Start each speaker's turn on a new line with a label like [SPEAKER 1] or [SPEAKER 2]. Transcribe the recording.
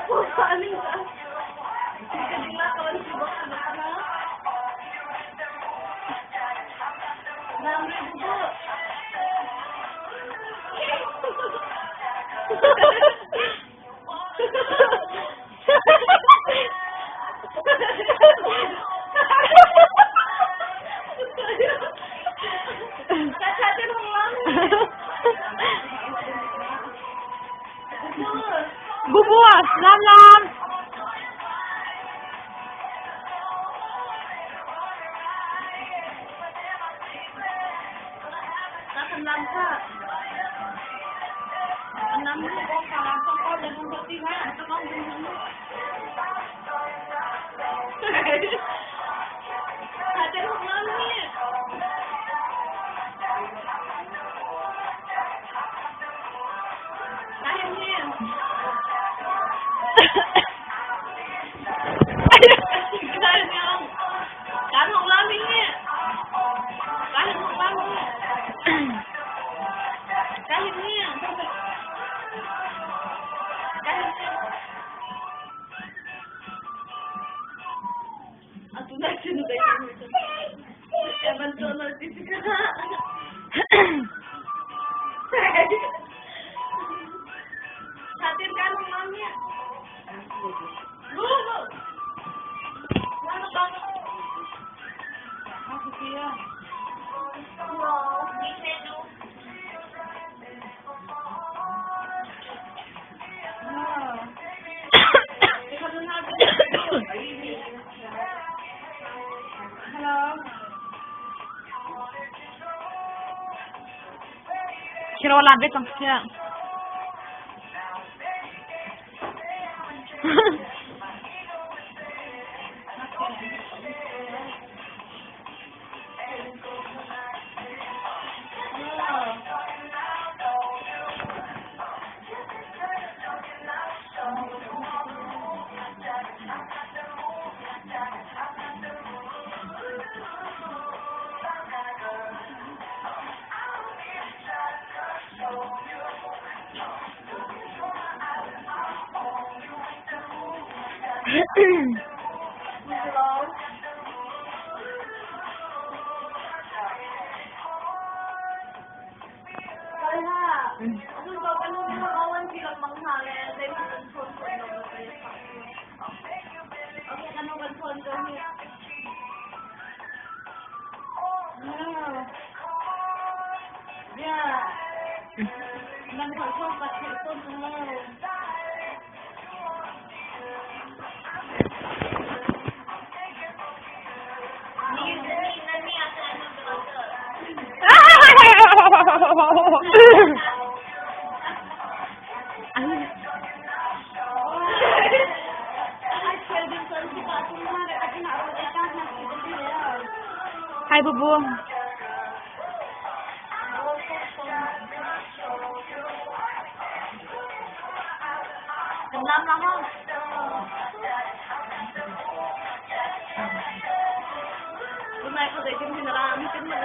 [SPEAKER 1] Paling ka. Kanila kawan si Bok na kana. Nami bubo. Kacatin mo lang.
[SPEAKER 2] Bubuas, lam.
[SPEAKER 1] Nakanlang ka. Ang namin ko kung kalasang ko, dagang bati nga. Ito kang bunyan mo. Kacatin mo lang niya. Kahit niya. Kahit niya. Kahit mo lang niya. Kahit mo lang niya. Kahit niya. Kahit niya. At sunod ay kami. Ewan to na tisika. Hatir ka nung mami. Go! Ano ba? Ako siya. Wow, hindi siya. Hello?
[SPEAKER 2] Kira wala bet ang siya. Hai Bubu.
[SPEAKER 1] Kenapa kamu? Kung may pagkakin sinarami ka na